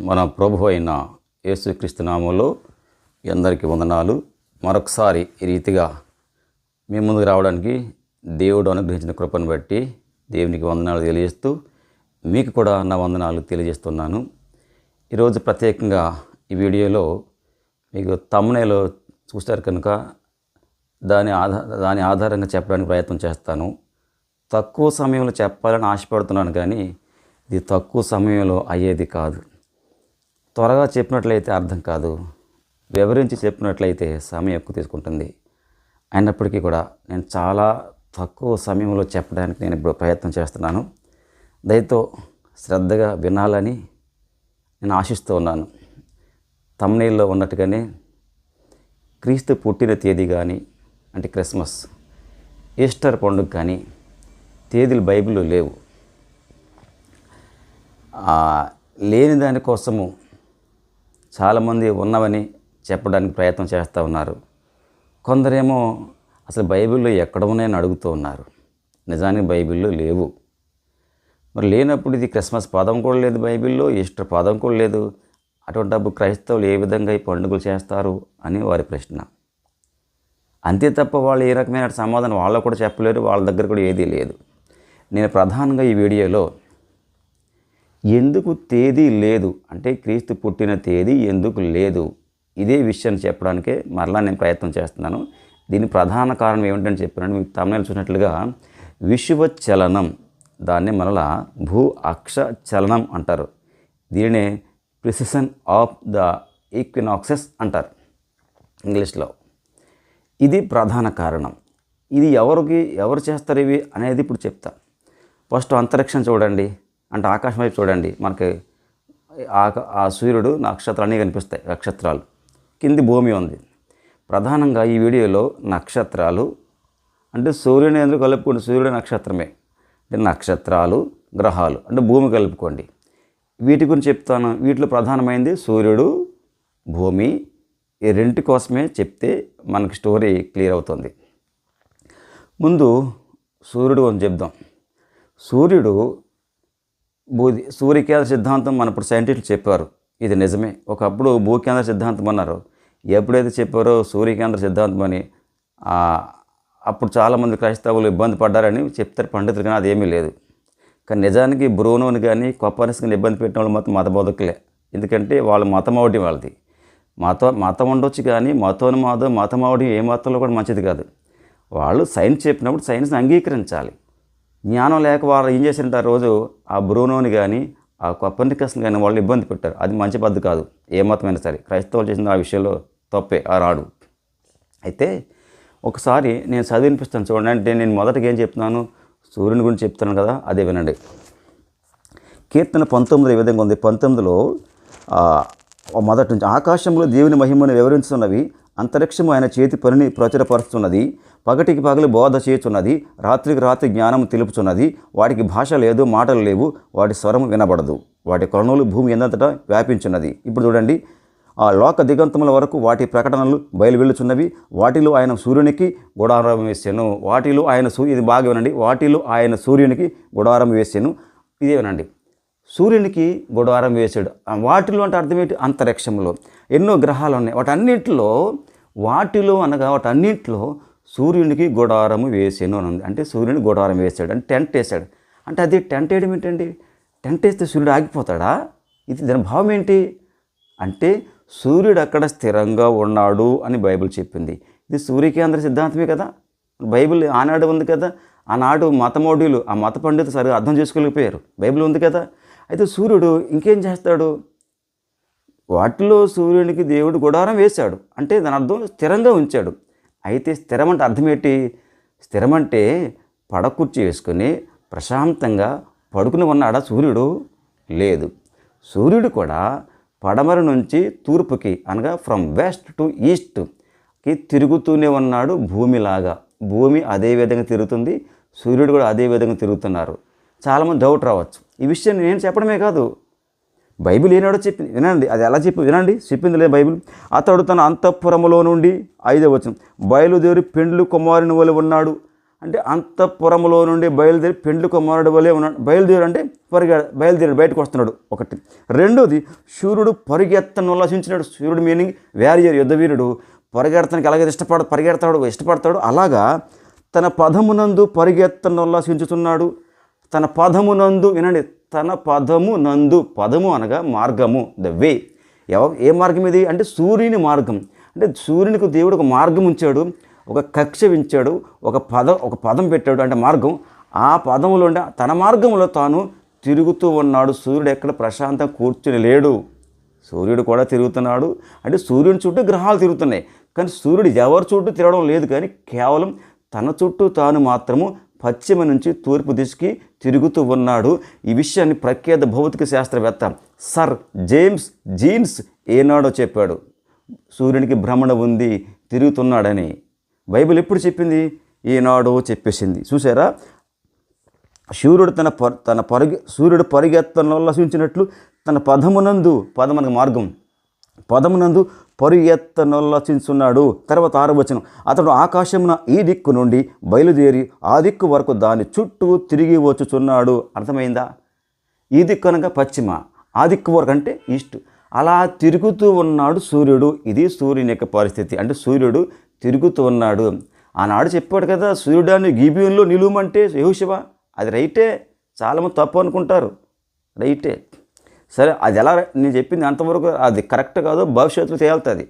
మన ప్రభు అయిన యేసుక్రీస్తు నామములో అందరికీ వందనాలు. మరొకసారి ఈ రీతిగా మీ ముందుకు రావడానికి దేవుడు అనుగ్రహించిన కృపను బట్టి దేవునికి వందనాలు తెలియజేస్తూ మీకు కూడా నా వందనాలు తెలియజేస్తున్నాను. ఈరోజు ప్రత్యేకంగా ఈ వీడియోలో మీకు thumbnail చూస్తారు కనుక దాని ఆధారంగా చెప్పడానికి ప్రయత్నం చేస్తాను. తక్కువ సమయంలో చెప్పాలని ఆశపడుతున్నాను, కానీ ఇది తక్కువ సమయంలో అయ్యేది కాదు. త్వరగా చెప్పినట్లయితే అర్థం కాదు, వివరించి చెప్పినట్లయితే సమయం ఎక్కువ తీసుకుంటుంది. అయినప్పటికీ కూడా నేను చాలా తక్కువ సమయంలో చెప్పడానికి నేను ఇప్పుడు ప్రయత్నం చేస్తున్నాను. దయతో శ్రద్ధగా వినాలని నేను ఆశిస్తూ ఉన్నాను. thumbnailలో ఉన్నట్టుగానే క్రీస్తు పుట్టిన తేదీ కానీ, అంటే క్రిస్మస్, ఈస్టర్ పండుగ కానీ తేదీలు బైబిల్లో లేవు. లేని దానికోసము చాలామంది ఉన్నవని చెప్పడానికి ప్రయత్నం చేస్తూ ఉన్నారు. కొందరేమో అసలు బైబిల్లో ఎక్కడ ఉన్నాయని అడుగుతూ ఉన్నారు. నిజానికి బైబిల్లో లేవు. మరి లేనప్పుడు ఇది క్రిస్మస్ పదం కూడా లేదు బైబిల్లో, ఈస్టర్ పదం కూడా లేదు. అటువంటిప్పుడు క్రైస్తవులు ఏ విధంగా ఈ పండుగలు చేస్తారు అని వారి ప్రశ్న. అంతే తప్ప వాళ్ళు ఏ రకమైన సమాధానం వాళ్ళు కూడా చెప్పలేరు, వాళ్ళ దగ్గర కూడా ఏదీ లేదు. నేను ప్రధానంగా ఈ వీడియోలో ఎందుకు తేదీ లేదు, అంటే క్రీస్తు పుట్టిన తేదీ ఎందుకు లేదు, ఇదే విషయాన్ని చెప్పడానికే మరలా నేను ప్రయత్నం చేస్తున్నాను. దీని ప్రధాన కారణం ఏమిటని చెప్పినట్టు మీకు thumbnail చూసినట్లుగా విషువచలనం, దాన్ని మరలా భూ అక్ష చలనం అంటారు. దీనినే ప్రిసిషన్ ఆఫ్ ద ఈక్వినాక్సెస్ అంటారు ఇంగ్లీష్లో. ఇది ప్రధాన కారణం. ఇది ఎవరు చేస్తారు ఇవి అనేది ఇప్పుడు చెప్తా. ఫస్ట్ అంతరిక్షం చూడండి, అంటే ఆకాశం వైపు చూడండి. మనకి ఆ సూర్యుడు నక్షత్రాలు అన్నీ కనిపిస్తాయి, నక్షత్రాలు. కింది భూమి ఉంది. ప్రధానంగా ఈ వీడియోలో నక్షత్రాలు అంటే సూర్యుని ఎందుకు కలుపుకోండి, సూర్యుడు నక్షత్రమే. అంటే నక్షత్రాలు, గ్రహాలు అంటే భూమి కలుపుకోండి. వీటి గురించి చెప్తాను. వీటిలో ప్రధానమైనది సూర్యుడు, భూమి. ఈ రెంటి కోసమే చెప్తే మనకి స్టోరీ క్లియర్ అవుతుంది. ముందు సూర్యుడు అని చెప్దాం. సూర్యుడు సూర్యకేంద్ర సిద్ధాంతం మన ఇప్పుడు సైంటిస్టులు చెప్పారు, ఇది నిజమే. ఒకప్పుడు భూకేంద్ర సిద్ధాంతం అన్నారు. ఎప్పుడైతే చెప్పారో సూర్యకేంద్ర సిద్ధాంతం అని, అప్పుడు చాలామంది క్రైస్తవులు ఇబ్బంది పడ్డారని చెప్తారు పండితులు, కానీ అదేమీ లేదు. కానీ నిజానికి బ్రూనోని కానీ కొప్పర్నికస్ కానీ ఇబ్బంది పెట్టిన వాళ్ళు మొత్తం మత బోధకులే. ఎందుకంటే వాళ్ళ మతం అవడం వాళ్ళది. మతం ఉండొచ్చు, కానీ మతం అవడం ఏ మతంలో కూడా మంచిది కాదు. వాళ్ళు సైన్స్ చెప్పినప్పుడు సైన్స్ని అంగీకరించాలి. జ్ఞానం లేక వాళ్ళు ఏం చేశారంటే ఆ రోజు ఆ బ్రూనోని కానీ ఆ కొప్పర్నికస్ని కానీ వాళ్ళు ఇబ్బంది పెట్టారు. అది మంచి పద్ధతి కాదు, ఏ మతమైనా సరే. క్రైస్తవులు చేసిన ఆ విషయంలో తప్పే ఆ రాడు. అయితే ఒకసారి నేను చదివినిపిస్తాను చూడండి. అంటే నేను మొదటగా ఏం చెప్తున్నాను, సూర్యుని గురించి చెప్తాను కదా, అదే వినండి. కీర్తన 19 ఈ విధంగా ఉంది. 19లో మొదటి నుంచి, ఆకాశంలో దేవుని మహిమను వివరించున్నవి, అంతరిక్షము ఆయన చేతి పనిని ప్రచురపరుస్తున్నది. పగటికి పగలు బోధ చేయుచున్నది, రాత్రికి రాత్రి జ్ఞానం తెలుపుచున్నది. వాటికి భాష లేదు, మాటలు లేవు, వాటి స్వరం వినబడదు. వాటి కణువులు భూమి ఎందంతటా వ్యాపించున్నది. ఇప్పుడు చూడండి, ఆ లోక దిగంతముల వరకు వాటి ప్రకటనలు బయలువెళ్ళుచున్నవి. వాటిలో ఆయన సూర్యునికి గుడారం వేసాను. వాటిలో ఆయన ఇది బాగా వినండి, వాటిలో ఆయన సూర్యునికి గుడారం వేసాను. ఇదే వినండి, సూర్యునికి గుడారం వేసాడు. వాటిలో అంటే అర్థం ఏంటి, అంతరిక్షంలో ఎన్నో గ్రహాలు ఉన్నాయి. వాటన్నింటిలో సూర్యునికి గుడారము వేసాను అని ఉంది. అంటే సూర్యుని గుడారం వేసాడు అంటే టెంట్ వేసాడు. అంటే అది టెంట్ వేయడం ఏంటండి? టెంట్ వేస్తే సూర్యుడు ఆగిపోతాడా? ఇది దాని భావం ఏంటి అంటే సూర్యుడు అక్కడ స్థిరంగా ఉన్నాడు అని బైబిల్ చెప్పింది. ఇది సూర్యకేంద్ర సిద్ధాంతమే కదా. బైబిల్ ఆనాడు ఉంది కదా. ఆనాడు మతమోడీలు, ఆ మత పండితులు సరిగా అర్థం చేసుకోలేకపోయారు. బైబిల్ ఉంది కదా. అయితే సూర్యుడు ఇంకేం చేస్తాడు? వాటిలో సూర్యునికి దేవుడు గుడారం వేశాడు అంటే దాని అర్థం స్థిరంగా ఉంచాడు. అయితే స్థిరం అంటే అర్థం ఏంటి? స్థిరం అంటే పడకుర్చీ వేసుకొని ప్రశాంతంగా పడుకుని ఉన్నాడా సూర్యుడు? లేదు. సూర్యుడు కూడా పడమర నుంచి తూర్పుకి, అనగా ఫ్రమ్ వెస్ట్ టు ఈస్ట్కి తిరుగుతూనే ఉన్నాడు భూమిలాగా. భూమి అదే విధంగా తిరుగుతుంది, సూర్యుడు కూడా అదే విధంగా తిరుగుతున్నారు. చాలామంది డౌట్ రావచ్చు. ఈ విషయం నేను చెప్పడమే కాదు, బైబిల్ ఏనాడో చెప్పింది. వినండి, అది ఎలా వినండి, చెప్పింది లేదు బైబిల్. అతడు తన అంతఃపురములో నుండి 5వ వచనం, బయలుదేరి పెండ్లు కుమారుని వలె ఉన్నాడు. అంటే అంతఃపురములో నుండి బయలుదేరి పెండ్లి కుమారుడు వలె ఉన్నాడు. బయలుదేరు అంటే బయలుదేరి బయటకు వస్తున్నాడు ఒకటి. రెండోది, సూర్యుడు పరిగెత్తను ఉల్లాసించినాడు. సూర్యుడు మీనింగ్ వారియర్, యుద్ధవీరుడు. పరిగెడతానికి ఎలాగైతే ఇష్టపడతాడు అలాగా తన పదమునందు పరిగెత్తను ఉల్లాసించుతున్నాడు. తన పదమునందు, వినండి, తన పదమునందు, పదము అనగా మార్గము, ద వే. ఏ మార్గం ఇది అంటే సూర్యుని మార్గం. అంటే సూర్యునికి దేవుడు ఒక మార్గం ఉంచాడు, ఒక కక్ష ఉంచాడు, ఒక పదం పెట్టాడు అంటే మార్గం. ఆ పదములో తన మార్గంలో తాను తిరుగుతూ ఉన్నాడు. సూర్యుడు ఎక్కడ ప్రశాంతంగా కూర్చుని లేడు, సూర్యుడు కూడా తిరుగుతున్నాడు. అంటే సూర్యుని చుట్టూ గ్రహాలు తిరుగుతున్నాయి, కానీ సూర్యుడు ఎవరి చుట్టూ తిరగడం లేదు, కానీ కేవలం తన చుట్టూ తాను మాత్రము పశ్చిమ నుంచి తూర్పు దిశకి తిరుగుతూ ఉన్నాడు. ఈ విషయాన్ని ప్రఖ్యాత భౌతిక శాస్త్రవేత్త సర్ జేమ్స్ జీన్స్ ఏనాడో చెప్పాడు. సూర్యునికి భ్రమణ ఉంది, తిరుగుతున్నాడని. బైబిల్ ఎప్పుడు చెప్పింది? ఈనాడు చెప్పేసింది. చూసారా, సూర్యుడు పరిగెత్తను ఉల్లాసించినట్లు తన పదమునందు, పదమనగా మార్గం, పదమునందు పరిగెత్తనుల్లాసించున్నాడు. తర్వాత 6వ వచనం, అతడు ఆకాశమున ఈ దిక్కు నుండి బయలుదేరి ఆ దిక్కు వరకు దాని చుట్టూ తిరిగి వచ్చుచున్నాడు. అర్థమైందా? ఈ దిక్కు అనగా పశ్చిమ, ఆ దిక్కు వరకు అంటే ఈస్ట్. అలా తిరుగుతూ ఉన్నాడు సూర్యుడు. ఇది సూర్యుని యొక్క పరిస్థితి. అంటే సూర్యుడు తిరుగుతూ ఉన్నాడు. ఆనాడు చెప్పాడు కదా, సూర్యుడాన్ని గిబియోనులో నిలువమంటే యెహోషువ. అది రైటే, చాలామంది తప్పు అనుకుంటారు, రైటే. సరే, అది ఎలా నేను చెప్పింది అంతవరకు అది కరెక్ట్ కాదో భవిష్యత్తులో తేలుతుంది.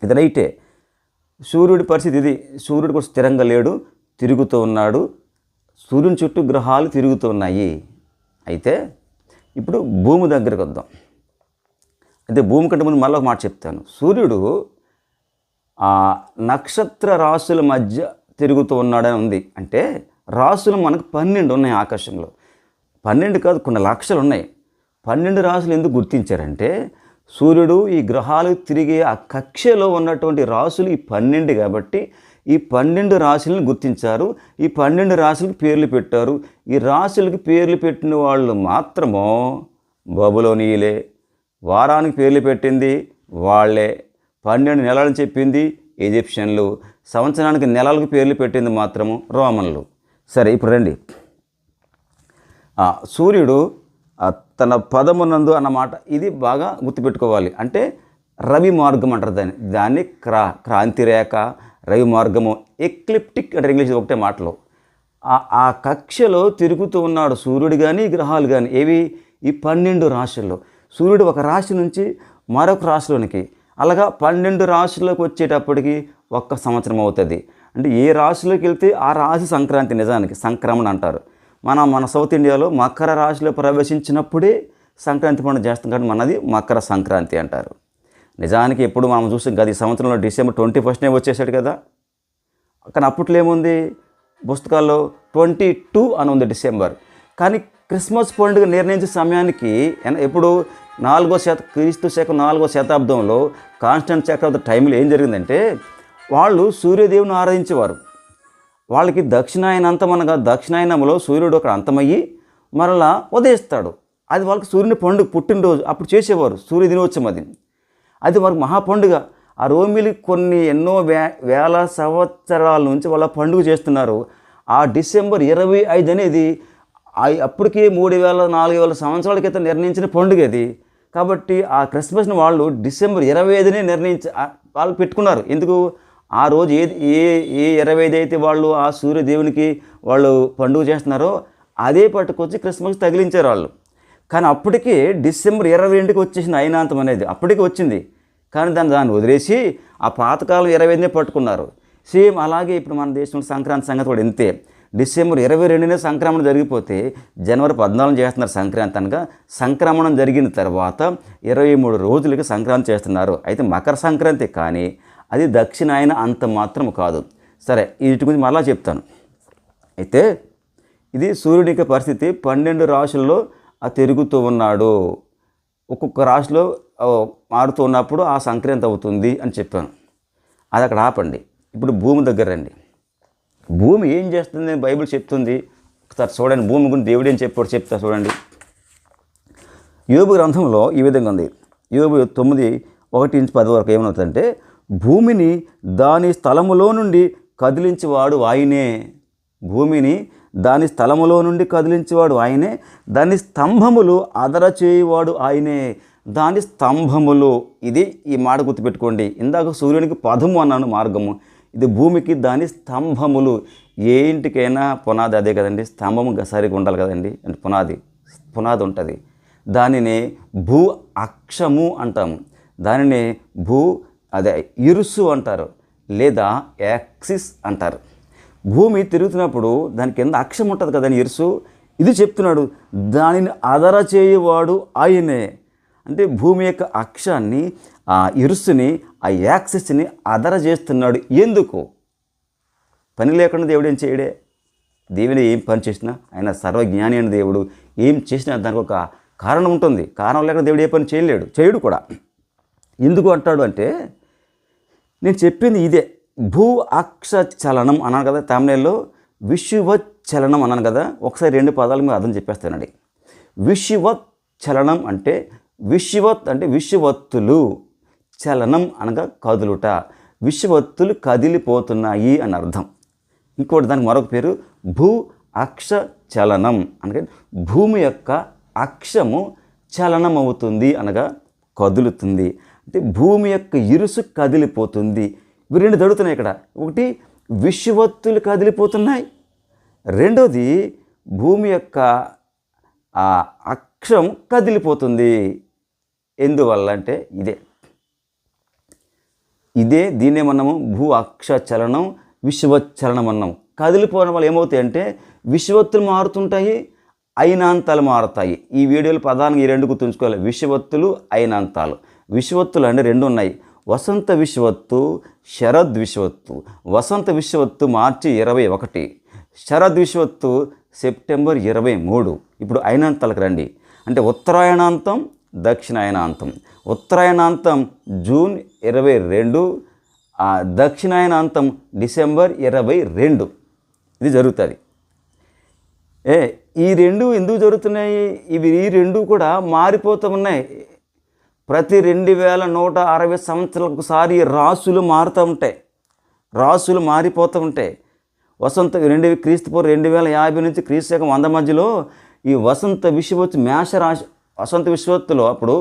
ఇది రైటే. సూర్యుడి పరిస్థితి ఇది. సూర్యుడు కూడా స్థిరంగా లేడు, తిరుగుతూ ఉన్నాడు. సూర్యుని చుట్టూ గ్రహాలు తిరుగుతూ ఉన్నాయి. అయితే ఇప్పుడు భూమి దగ్గరికి వద్దాం. అయితే భూమి కంటే ముందు మళ్ళీ ఒక మాట చెప్తాను. సూర్యుడు నక్షత్ర రాశుల మధ్య తిరుగుతూ ఉన్నాడని ఉంది. అంటే రాశులు మనకు 12 ఉన్నాయి ఆకాశంలో. 12 కాదు, కొన్ని లక్షలు ఉన్నాయి. 12 రాశులు ఎందుకు గుర్తించారంటే, సూర్యుడు ఈ గ్రహాలు తిరిగే ఆ కక్షలో ఉన్నటువంటి రాశులు ఈ 12 కాబట్టి ఈ 12 రాశులను గుర్తించారు. ఈ 12 రాశులకు పేర్లు పెట్టారు. ఈ రాశులకు పేర్లు పెట్టిన వాళ్ళు మాత్రమో బబులోనీయులే. వారానికి పేర్లు పెట్టింది వాళ్ళే. 12 నెలలను చెప్పింది ఈజిప్షియన్లు. సంవత్సరానికి నెలలకు పేర్లు పెట్టింది మాత్రము రోమన్లు. సరే, ఇప్పుడు రండి. సూర్యుడు తన పదమునందు అన్నమాట, ఇది బాగా గుర్తుపెట్టుకోవాలి. అంటే రవి మార్గం అంటారు దాన్ని క్రాంతి రేఖ, రవి మార్గము, ఎక్లిప్టిక్ అంటే ఇంగ్లీష్ ఒకటే మాటలో. ఆ కక్షలో తిరుగుతూ ఉన్నాడు సూర్యుడు కానీ గ్రహాలు కానీ. ఏవి? ఈ 12 రాశుల్లో. సూర్యుడు ఒక రాశి నుంచి మరొక రాశిలోనికి, అలాగా 12 రాశుల్లోకి వచ్చేటప్పటికి 1 సంవత్సరం అవుతుంది. అంటే ఏ రాశిలోకి వెళ్తే ఆ రాశి సంక్రాంతి, నిజానికి సంక్రమణ అంటారు. మన సౌత్ ఇండియాలో మకర రాశిలో ప్రవేశించినప్పుడే సంక్రాంతి పండుగ చేస్తాం, కాబట్టి మనది మకర సంక్రాంతి అంటారు. నిజానికి ఎప్పుడు మనం చూస్తాం కదా, ఈ సంవత్సరంలో డిసెంబర్ 21నే వచ్చేసాడు కదా. కానీ అప్పట్లో ఏముంది పుస్తకాల్లో 22 అని ఉంది డిసెంబర్. కానీ క్రిస్మస్ పండుగ నిర్ణయించే సమయానికి ఎప్పుడు క్రీస్తు శకం 4వ శతాబ్దంలో కాన్స్టెంట్ చక్రవర్తి టైంలో ఏం జరిగిందంటే, వాళ్ళు సూర్యదేవుని ఆరాధించేవారు. వాళ్ళకి దక్షిణాయన అంతమనగా దక్షిణాయనంలో సూర్యుడు అక్కడ అంతమయ్యి మరలా ఉదయిస్తాడు. అది వాళ్ళకి సూర్యుని పండుగ, పుట్టినరోజు అప్పుడు చేసేవారు, సూర్య దినోత్సవం. అది వారికి మహాపండుగ. ఆ రోమిలి ఎన్నో వేల సంవత్సరాల నుంచి వాళ్ళ పండుగ చేస్తున్నారు. ఆ డిసెంబర్ 25 అనేది అప్పటికే 3000-4000 సంవత్సరాల క్రితం నిర్ణయించిన పండుగ అది. కాబట్టి ఆ క్రిస్మస్ని వాళ్ళు డిసెంబర్ 25నే వాళ్ళు పెట్టుకున్నారు. ఎందుకు? ఆ రోజు ఏ 25 అయితే వాళ్ళు ఆ సూర్యదేవునికి వాళ్ళు పండుగ చేస్తున్నారో అదే పట్టుకొచ్చి క్రిస్మస్ తగిలించారు వాళ్ళు. కానీ అప్పటికే డిసెంబర్ 22కి వచ్చేసింది అయినాంతం అనేది, అప్పటికి వచ్చింది. కానీ దాన్ని వదిలేసి ఆ పాతకాలం 25నే పట్టుకున్నారు. సేమ్ అలాగే ఇప్పుడు మన దేశంలో సంక్రాంతి సంగతి కూడా ఇంతే. డిసెంబర్ 22నే సంక్రమణ జరిగిపోతే జనవరి 14 చేస్తున్నారు సంక్రాంతి అనగా. సంక్రమణం జరిగిన తర్వాత 23 రోజులకి సంక్రాంతి చేస్తున్నారు. అయితే మకర సంక్రాంతి, కానీ అది దక్షిణాయన అంత మాత్రం కాదు. సరే, వీటి గురించి మరలా చెప్తాను. అయితే ఇది సూర్యుడి యొక్క పరిస్థితి. 12 రాశుల్లో తిరుగుతూ ఉన్నాడు. ఒక్కొక్క రాశిలో మారుతూ ఉన్నప్పుడు ఆ సంక్రాంతి అవుతుంది అని చెప్పాను. అది అక్కడ ఆపండి. ఇప్పుడు భూమి దగ్గర రండి. భూమి ఏం చేస్తుంది బైబిల్ చెప్తుంది. ఒకసారి చూడండి, భూమి గురించి దేవుడు ఏం చెప్పాడు చెప్తా చూడండి. యోబు గ్రంథంలో ఈ విధంగా ఉంది. యోబు 9:1-10 వరకు ఏమవుతుందంటే, భూమిని దాని స్థలములో నుండి కదిలించేవాడు ఆయనే. భూమిని దాని స్థలములో నుండి కదిలించేవాడు ఆయనే, దాని స్తంభములు అదర చేయువాడు ఆయనే. దాని స్తంభములు, ఇది ఈ మాట గుర్తుపెట్టుకోండి. ఇందాక సూర్యునికి పదము అన్నాను, మార్గము. ఇది భూమికి దాని స్తంభములు. ఏ ఇంటికైనా పునాది అదే కదండి, స్తంభము సరిగా ఉండాలి కదండి, అంటే పునాది ఉంటుంది. దానిని భూ అక్షము అంటాము, దానిని అదే ఇరుసు అంటారు, లేదా యాక్సిస్ అంటారు. భూమి తిరుగుతున్నప్పుడు దాని కింద అక్షం ఉంటుంది కదండి, ఇరుసు. ఇది చెప్తున్నాడు, దానిని అదర చేయువాడు ఆయనే. అంటే భూమి యొక్క అక్షాన్ని, ఆ ఇరుసుని, ఆ యాక్సిస్ని అదర చేస్తున్నాడు. ఎందుకు? పని లేకుండా దేవుడు ఏం చేయడే. దేవుని ఏం పని చేసినా, ఆయన సర్వజ్ఞాని అయిన దేవుడు. ఏం చేసినా దానికి ఒక కారణం ఉంటుంది. కారణం లేకుండా దేవుడు ఏ పని చేయడు కూడా. ఎందుకు అంటాడు అంటే, నేను చెప్పింది ఇదే. భూ అక్ష చలనం అన్నాను కదా తమిళంలో, విషువత్ చలనం అన్నాను కదా. ఒకసారి 2 పదాలు మీద అర్థం చెప్పేస్తానండి. విషువత్ చలనం అంటే, విషువత్ అంటే విషువత్తులు, చలనం అనగా కదులుట. విషువత్తులు కదిలిపోతున్నాయి అని అర్థం. ఇంకోటి దానికి మరొక పేరు భూ అక్ష చలనం. అనగా భూమి యొక్క అక్షము చలనం అవుతుంది అనగా కదులుతుంది. అంటే భూమి యొక్క ఇరుసు కదిలిపోతుంది. ఇవి 2 జరుగుతున్నాయి ఇక్కడ. ఒకటి విషువత్తులు కదిలిపోతున్నాయి, రెండోది భూమి యొక్క ఆ అక్షం కదిలిపోతుంది. ఎందువల్ల అంటే దీన్నే మనము భూ అక్ష చలనం, విషువచ్చలనం అన్నాం. కదిలిపోవడం వల్ల ఏమవుతాయి అంటే విషువత్తులు మారుతుంటాయి, అయినాంతాలు మారుతాయి. ఈ వీడియోలో ప్రధానంగా ఈ 2 గుర్తుంచుకోవాలి, విషువత్తులు, అయినాంతాలు. విషువత్తులు అంటే 2 ఉన్నాయి, వసంత విషువత్తు, శరద్ విషువత్తు. వసంత విషువత్తు మార్చి 21, శరద్ విషువత్తు సెప్టెంబర్ 23. ఇప్పుడు అయినాంతాలకు రండి. అంటే ఉత్తరాయణాంతం, దక్షిణాయనాంతం. ఉత్తరాయణాంతం జూన్ 22, దక్షిణాయనాంతం డిసెంబర్ 22. ఇది జరుగుతుంది. ఈ 2 ఎందుకు జరుగుతున్నాయి? ఈ 2 కూడా మారిపోతూ ఉన్నాయి. ప్రతి 2160 సంవత్సరాలకు ఒకసారి రాసులు మారుతూ ఉంటాయి, రాసులు మారిపోతూ ఉంటాయి. క్రీస్తుపూర్వం 2050 నుంచి క్రీస్తుశకం 100 మధ్యలో ఈ వసంత విషువత్తు మేషరాశి, వసంత విషువత్తులో అప్పుడు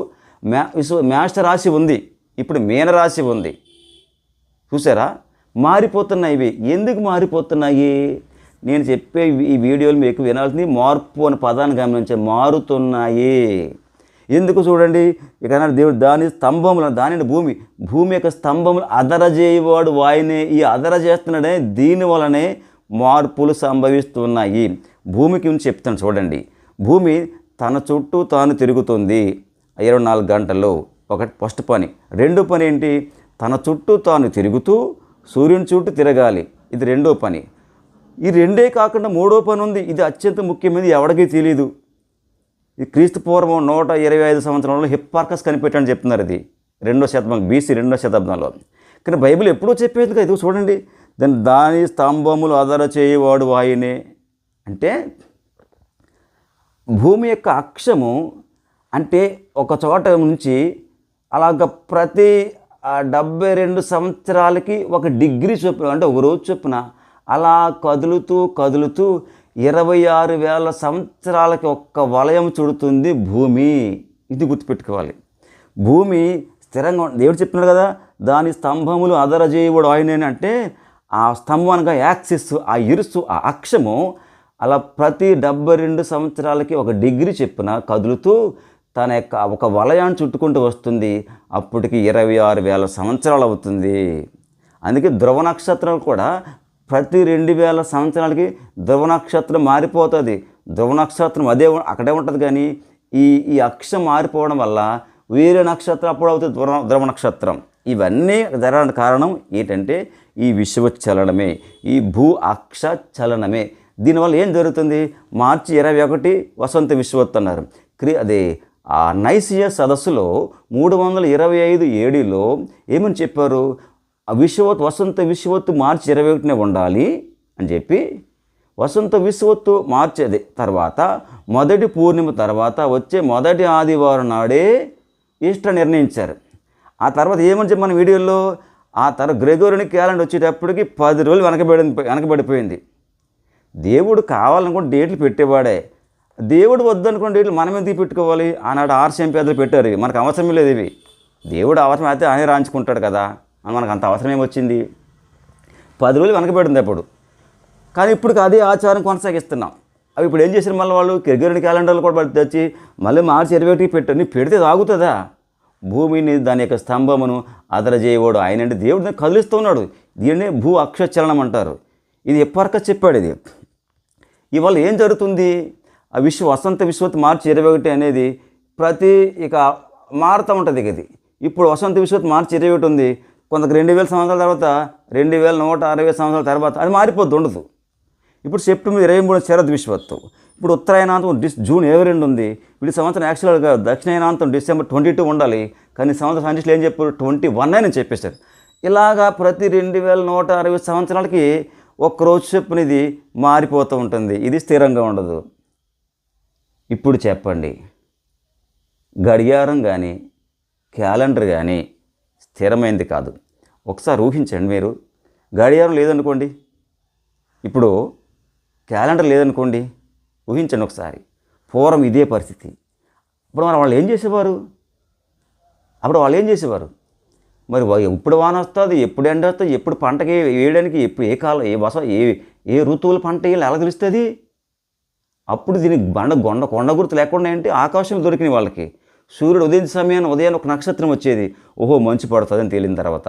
మేషరాశి ఉంది, ఇప్పుడు మీనరాశి ఉంది. చూసారా? మారిపోతున్నాయి ఇవి. ఎందుకు మారిపోతున్నాయి? నేను చెప్పే ఈ వీడియోలు మీకు వినాల్సింది మార్పు అనే పదాన్ని గమనించే, మారుతున్నాయి. ఎందుకు చూడండి, ఇక దేవుడు దాని స్తంభములు, దానిని భూమి యొక్క స్తంభములు అదరజేయవాడు వాయినే. ఈ అదర చేస్తున్నాడే, దీని వలనే మార్పులు సంభవిస్తున్నాయి. భూమికి చెప్తాను చూడండి. భూమి తన చుట్టూ తాను తిరుగుతుంది 24 గంటల్లో. ఫస్ట్ పని. 2 పని ఏంటి? తన చుట్టూ తాను తిరుగుతూ సూర్యుని చుట్టూ తిరగాలి. ఇది 2వ పని. ఈ 2 కాకుండా 3వ పని ఉంది. ఇది అత్యంత ముఖ్యమైనది, ఎవరికీ తెలియదు. ఈ క్రీస్తు పూర్వం 125 సంవత్సరంలో హిప్పార్కస్ కనిపెట్టని చెప్తున్నారు. ఇది 2వ శతాబ్దం, BC 2వ శతాబ్దంలో. కానీ బైబిల్ ఎప్పుడూ చెప్పేది కదా. ఇది చూడండి, దాని స్తంభములు అదర చేయవాడు వాయునే. అంటే భూమి యొక్క అక్షము అంటే ఒక చోట నుంచి అలాగ ప్రతి 72 సంవత్సరాలకి 1 డిగ్రీ చొప్పున, అంటే ఒక రోజు చొప్పున అలా కదులుతూ 26,000 సంవత్సరాలకి ఒక్క వలయం చుడుతుంది భూమి. ఇది గుర్తుపెట్టుకోవాలి. భూమి స్థిరంగా దేవుడు చెప్తున్నాడు కదా, దాని స్తంభములు అదరజేయుడు ఆయనే. అంటే ఆ స్తంభం అనగా యాక్సిస్, ఆ ఇరుసు, ఆ అక్షము అలా ప్రతి 72 సంవత్సరాలకి 1 డిగ్రీ చెప్పున కదులుతూ తన యొక్క ఒక వలయాన్ని చుట్టుకుంటూ వస్తుంది. అప్పటికి 26,000 సంవత్సరాలు అవుతుంది. అందుకే ధ్రువ నక్షత్రం కూడా ప్రతి 2,000 సంవత్సరాలకి ధ్రువ నక్షత్రం మారిపోతుంది. ధ్రువ నక్షత్రం అక్కడే ఉంటుంది, కానీ ఈ అక్షం మారిపోవడం వల్ల వేరే నక్షత్రం అప్పుడు అవుతుంది ధ్రువ నక్షత్రం. ఇవన్నీ జరగడానికి కారణం ఏంటంటే ఈ విషువచ్చలనమే, ఈ భూ అక్ష చలనమే. దీనివల్ల ఏం జరుగుతుంది? మార్చి 21 వసంత విషువత్తు అన్నారు. ఆ నైసియా సదస్సులో 325 ADలో ఏమని చెప్పారు? వసంత విషువత్తు మార్చి 21 ఉండాలి అని చెప్పి, వసంత విషువత్తు మార్చి తర్వాత మొదటి పూర్ణిమ తర్వాత వచ్చే మొదటి ఆదివారం నాడే ఈస్టర్ నిర్ణయించారు. ఆ తర్వాత ఏమని చెప్పి మన వీడియోలో, ఆ తర్వాత గ్రెగోరియన్ క్యాలెండర్ వచ్చేటప్పటికి 10 రోజులు వెనకబడిపోయింది. దేవుడు కావాలనుకుంటే డేట్లు పెట్టేవాడే. దేవుడు వద్దనుకున్న డేట్లు మనం ఎందుకు పెట్టుకోవాలి? ఆనాడు ఆర్సీఎం పేదలు పెట్టారు, మనకు అవసరం లేదు ఇవి. దేవుడు అవసరం అయితే ఆయన రాయించుకుంటాడు కదా, మనకు అంత అవసరం ఏమొచ్చింది? 10 రోజులు వెనక పెడుతుంది అప్పుడు. కానీ ఇప్పుడు అదే ఆచారం కొనసాగిస్తున్నాం. అవి ఇప్పుడు ఏం చేశారు మళ్ళీ వాళ్ళు గ్రెగోరియన్ క్యాలెండర్లు కూడా తెచ్చి మళ్ళీ మార్చి 21 పెట్టారు. నీ పెడితే తాగుతుందా? భూమిని దాని యొక్క స్తంభమును అదరజేయవాడు ఆయనంటే దేవుడు దాన్ని కదిలిస్తూ ఉన్నాడు. దీన్నే భూ అక్షచలనం అంటారు. ఇది ఎప్పటికీ చెప్పాడు. ఇది ఇవాళ ఏం జరుగుతుంది? ఆ వసంత విశ్వత్ మార్చి 21 అనేది ఇక మారుతూ ఉంటుంది. ఇది ఇప్పుడు వసంత విశ్వత్ మార్చి 21 ఉంది. కొంతకు 2000 సంవత్సరాల తర్వాత 2160 సంవత్సరాల తర్వాత అది మారిపోద్ది, ఉండదు. ఇప్పుడు సెప్టెంబర్ 23 శరద్ విశ్వత్తు. ఇప్పుడు ఉత్తరాయణాంతం జూన్ 22 ఉంది. వీడి సంవత్సరం యాక్చువల్గా దక్షిణాయనాంతం డిసెంబర్ 22 ఉండాలి. కానీ సంవత్సరం సైంటిస్టులు ఏం చెప్పారు? 21 అని చెప్పేశారు. ఇలాగా ప్రతి 2160 సంవత్సరాలకి ఒక్కరోజు చొప్పున ఇది మారిపోతూ ఉంటుంది. ఇది స్థిరంగా ఉండదు. ఇప్పుడు చెప్పండి, గడియారం కానీ క్యాలెండర్ కానీ స్థిరమైంది కాదు. ఒకసారి ఊహించండి మీరు, గడియారం లేదనుకోండి, ఇప్పుడు క్యాలెండర్ లేదనుకోండి, ఊహించండి ఒకసారి. పూర్వం ఇదే పరిస్థితి. ఇప్పుడు మరి వాళ్ళు ఏం చేసేవారు? మరి ఎప్పుడు వాన వస్తుంది, ఎప్పుడు ఎండ వస్తుంది, ఎప్పుడు పంటకి వేయడానికి, ఎప్పుడు ఏ కాలం, ఏ ఋతువుల పంట వేయాలి ఎలా తెలుస్తుంది? అప్పుడు దీనికి కొండ గుర్తు లేకుండా ఏంటి, ఆకాశం దొరికినాయి వాళ్ళకి. సూర్యుడు ఉదయాన్ని ఒక నక్షత్రం వచ్చేది. ఓహో మంచు పడుతుంది అని తేలిన తర్వాత,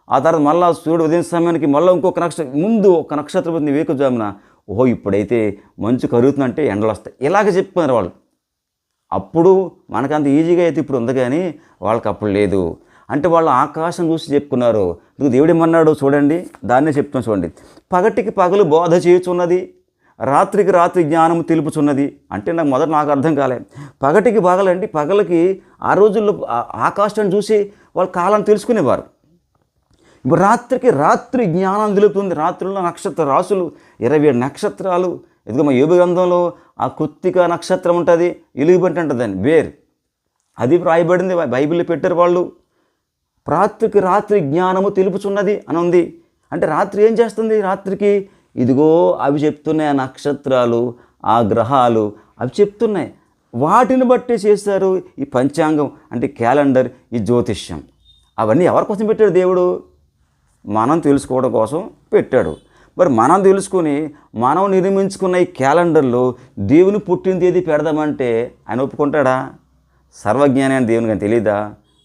ఆ తర్వాత మళ్ళీ సూర్యుడు ఉదయం సమయానికి మళ్ళీ ఇంకొక ముందు ఒక నక్షత్రం వచ్చింది వేకుజామున. ఓహో ఇప్పుడైతే మంచు కరుగుతుందంటే ఎండలు వస్తాయి. ఇలాగ చెప్పుకున్నారు వాళ్ళు. అప్పుడు మనకంత ఈజీగా అయితే ఇప్పుడు ఉంది, కానీ వాళ్ళకి అప్పుడు లేదు. అంటే వాళ్ళు ఆకాశం చూసి చెప్పుకున్నారు. దేవుడు ఏమన్నాడు చూడండి, దాన్నే చెప్తున్నాను చూడండి. పగటికి పగలు బోధ చేయుచున్నది, రాత్రికి రాత్రి జ్ఞానం తెలుపుచున్నది. అంటే నాకు అర్థం కాలే. పగటికి పగలండి, పగలకి ఆ రోజుల్లో ఆకాశాన్ని చూసి వాళ్ళ కాలాన్ని తెలుసుకునేవారు. ఇప్పుడు రాత్రికి రాత్రి జ్ఞానం తెలుపుతుంది. రాత్రుల్లో నక్షత్ర రాసులు 27 నక్షత్రాలు. ఇదిగో మా యోబు గ్రంథంలో ఆ కృత్తిక నక్షత్రం ఉంటుంది, ఎలుగుబంటి ఉంటుంది దాన్ని, బేర్, అది రాయబడింది, బైబిల్లో పెట్టారు వాళ్ళు. రాత్రికి రాత్రి జ్ఞానము తెలుపుచున్నది అని ఉంది. అంటే రాత్రి ఏం చేస్తుంది? రాత్రికి ఇదిగో అవి చెప్తున్నాయి, ఆ నక్షత్రాలు, ఆ గ్రహాలు అవి చెప్తున్నాయి. వాటిని బట్టి చేస్తారు ఈ పంచాంగం, అంటే క్యాలెండర్, ఈ జ్యోతిష్యం. అవన్నీ ఎవరి కోసం పెట్టాడు దేవుడు? మనం తెలుసుకోవడం కోసం పెట్టాడు. మరి మనం తెలుసుకుని మనం నిర్మించుకున్న ఈ క్యాలెండర్లో దేవుని పుట్టిన తేదీ పెడదామంటే ఆయన ఒప్పుకుంటాడా? సర్వజ్ఞాని అని దేవునికి తెలియదా?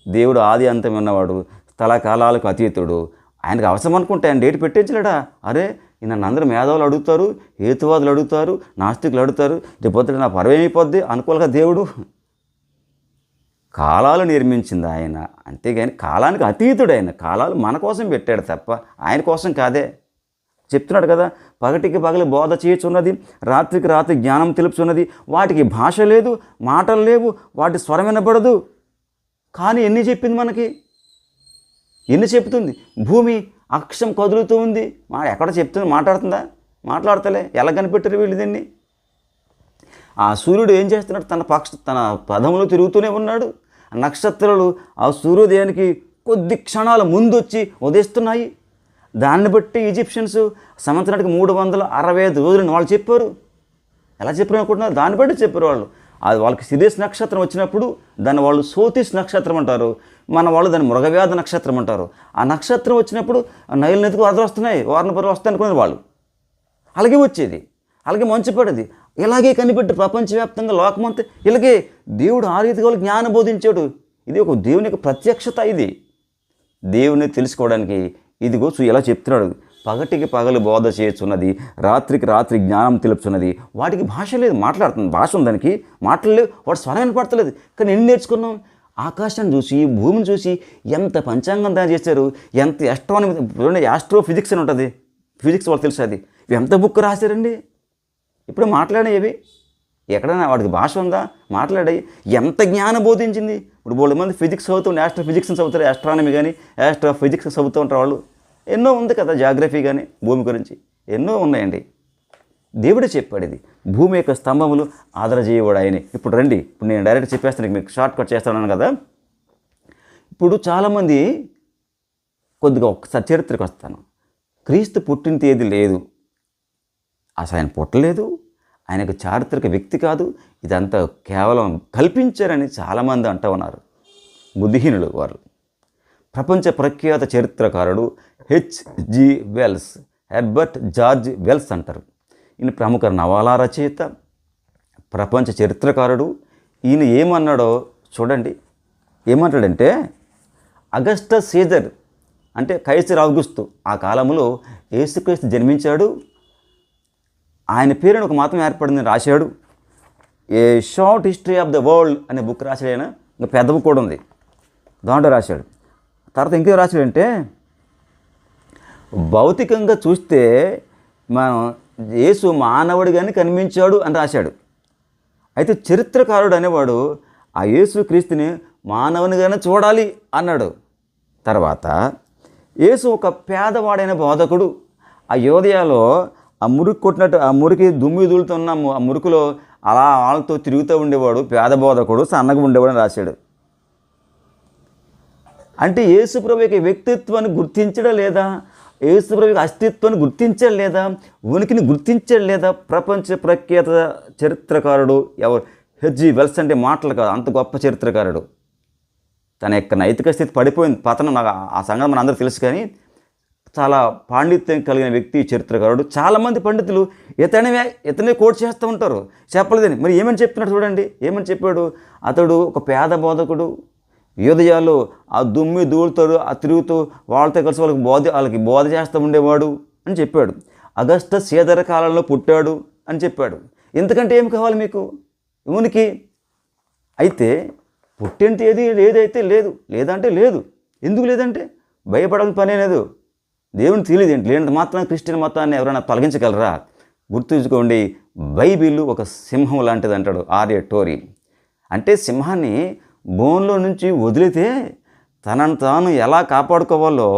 దేవుడు ఆది అంతం ఉన్నవాడు, స్థల కాలాలకు అతీతుడు. ఆయనకు అవసరం అనుకుంటే ఆయన డేట్ పెట్టించలేడా? అరే నన్ను అందరూ మేధావులు అడుగుతారు, హేతువాదులు అడుగుతారు, నాస్తికులు అడుగుతారు, రేపొద్దున నా పరవేమైపోద్ది అనుకోలేక దేవుడు కాలాలు నిర్మించింది ఆయన. అంతేగాని కాలానికి అతీతుడు ఆయన. కాలాలు మన కోసం పెట్టాడు తప్ప ఆయన కోసం కాదే. చెప్తున్నాడు కదా, పగటికి పగలు బోధ చేయుచున్నది, రాత్రికి రాత్రి జ్ఞానం తెలుపుచున్నది. వాటికి భాష లేదు, మాటలు లేవు, వాటి స్వరం వినబడదు. కానీ ఎన్ని చెప్పింది మనకి? ఎన్ని చెప్తుంది? భూమి అక్షం కదులుతూ ఉంది. ఎక్కడ చెప్తుంది? మాట్లాడుతుందా? మాట్లాడతలే. ఎలా కనిపెట్టారు వీళ్ళు దీన్ని? ఆ సూర్యుడు ఏం చేస్తున్నాడు? తన పదములో తిరుగుతూనే ఉన్నాడు. నక్షత్రాలు ఆ సూర్యోదయానికి కొద్ది క్షణాల ముందు వచ్చి ఉదయిస్తున్నాయి. దాన్ని బట్టి ఈజిప్షియన్స్ సంవత్సరానికి 365 రోజులని వాళ్ళు చెప్పారు. ఎలా చెప్పారు అనుకుంటున్నారు? దాన్ని బట్టి చెప్పారు వాళ్ళు. అది వాళ్ళకి సిరీస్ నక్షత్రం వచ్చినప్పుడు దాన్ని వాళ్ళు సోతిస్ నక్షత్రం అంటారు. మన వాళ్ళు దాన్ని మృగవ్యాధ నక్షత్రం అంటారు. ఆ నక్షత్రం వచ్చినప్పుడు నైలు నదికి వరదలు వస్తున్నాయి, వారణ పరువు వస్తాయి అనుకున్నారు వాళ్ళు. అలాగే వచ్చేది, అలాగే మంచు పడేది. ఇలాగే కనిపెట్టి ప్రపంచవ్యాప్తంగా లోకమంతా ఇలాగే దేవుడు ఆ రీతిగా జ్ఞానం బోధించాడు. ఇది ఒక దేవుని యొక్క ప్రత్యక్షత. ఇది దేవుని తెలుసుకోవడానికి ఇదిగో ఇలా చెప్తున్నాడు. పగటికి పగలు బోధ చేయుచున్నది, రాత్రికి రాత్రి జ్ఞానం తెలుపుచున్నది. వాటికి భాష లేదు, మాట్లాడుతుంది. భాష ఉంది దానికి, మాటలు లేవు, వాటి స్వరం వినపడతలేదు. కానీ ఎన్ని నేర్చుకున్నాం? ఆకాశాన్ని చూసి, భూమిని చూసి ఎంత పంచాంగం తయారు చేశారు, ఎంత యాస్ట్రోఫిజిక్స్ అని ఉంటుంది, ఫిజిక్స్ వాళ్ళు తెలుసు. అది ఎంత బుక్ రాశారండి. ఇప్పుడు మాట్లాడేవి ఎక్కడైనా వాడికి భాష ఉందా? మాట్లాడాయి. ఎంత జ్ఞానం బోధించింది. ఇప్పుడు బోల్డ్ మంది ఫిజిక్స్ చదువుతుంటే ఆస్ట్రోఫిజిక్స్ చదువుతారు, ఆస్ట్రానమీ కానీ ఆస్ట్రోఫిజిక్స్ చదువుతూ ఉంటారు వాళ్ళు. ఎన్నో ఉంది కదా, జాగ్రఫీ కానీ భూమి గురించి ఎన్నో ఉన్నాయండి. దేవుడే చెప్పాడు ఇది. భూమి యొక్క స్తంభములు ఆదరజేయవాడు ఆయనే. ఇప్పుడు రండి, ఇప్పుడు నేను డైరెక్ట్ చెప్పేస్తాను, మీకు షార్ట్ కట్ చేస్తాను కదా. ఇప్పుడు చాలామంది కొద్దిగా ఒక్కసారి చరిత్రకు వస్తాను. క్రీస్తు పుట్టిన తేదీ లేదు, అసలు ఆయన పుట్టలేదు, ఆయనకు చారిత్రక వ్యక్తి కాదు, ఇదంతా కేవలం కల్పించారని చాలామంది అంటూ ఉన్నారు. బుద్ధిహీనులు వారు. ప్రపంచ ప్రఖ్యాత చరిత్రకారుడు H G Wells, Herbert George Wells అంటారు. ఈయన ప్రముఖ నవలా రచయిత, ప్రపంచ చరిత్రకారుడు. ఈయన ఏమన్నాడో చూడండి. ఏమంటాడంటే, అగస్టస్ సీజర్ అంటే కైసర్ ఆగుస్తు ఆ కాలంలో యేసుక్రీస్తు జన్మించాడు, ఆయన పేరుని ఒక మతం ఏర్పడిందని రాశాడు. A short history of the world అనే బుక్ రాశాడు ఆయన. ఇంకా పెద్ద బుక్ కూడా ఉంది, దాంట్లో రాశాడు. తర్వాత ఇంకేం రాశాడంటే, భౌతికంగా చూస్తే మనం యేసు మానవుడిగానే కనిపించాడు అని రాశాడు. అయితే చరిత్రకారుడు అనేవాడు ఆ యేసు క్రీస్తుని మానవునిగానే చూడాలి అన్నాడు. తర్వాత యేసు ఒక పేదవాడైన బోధకుడు, ఆ యోదయాలో ఆ మురికి కొట్టినట్టు ఆ మురికి దుమ్మి దూలుతున్న ఆ మురికిలో అలా వాళ్ళతో తిరుగుతూ ఉండేవాడు, పేద బోధకుడు, సన్నగా ఉండేవాడు అని రాశాడు. అంటే యేసుప్రభు యొక్క వ్యక్తిత్వాన్ని గుర్తించడం లేదా, యేసుప్రభు యొక్క అస్తిత్వాన్ని గుర్తించడం లేదా, ఉనికిని గుర్తించడం లేదా ప్రపంచ ప్రఖ్యాత చరిత్రకారుడు ఎవరు? H G Wells. అంటే మాటలు కాదు, అంత గొప్ప చరిత్రకారుడు. తన యొక్క నైతిక స్థితి పడిపోయింది, పతనం. నాకు ఆ సంగతి మన అందరూ తెలుసు. కానీ చాలా పాండిత్యం కలిగిన వ్యక్తి చరిత్రకారుడు. చాలామంది పండితులు ఇతనే కోట్ చేస్తూ ఉంటారు, చెప్పలేదని. మరి ఏమని చెప్తున్నాడు చూడండి. ఏమని చెప్పాడు? అతడు ఒక పేద బోధకుడు, యోదయాల్లో ఆ దుమ్మి ధూళితో ఆ తిరుగుతూ వాళ్ళతో కలిసి వాళ్ళకి బోధ చేస్తూ ఉండేవాడు అని చెప్పాడు. అగస్టస్ సీజర్ కాలంలో పుట్టాడు అని చెప్పాడు. ఎందుకంటే ఏమి కావాలి మీకు? ఉనికి. అయితే పుట్టిన తేదీ లేదైతే లేదు, లేదంటే లేదు. ఎందుకు లేదంటే భయపడాల్సిన పనే లేదు. దేవుని తెలియదు ఏంటి? లేనంత మాత్రం క్రిస్టియన్ మతాన్ని ఎవరైనా తొలగించగలరా? గుర్తుంచుకోండి, బైబిల్ ఒక సింహం లాంటిది అంటాడు ఆర్య టోరీ. అంటే సింహాన్ని బోన్లో నుంచి వదిలితే తనను తాను ఎలా కాపాడుకోవాలో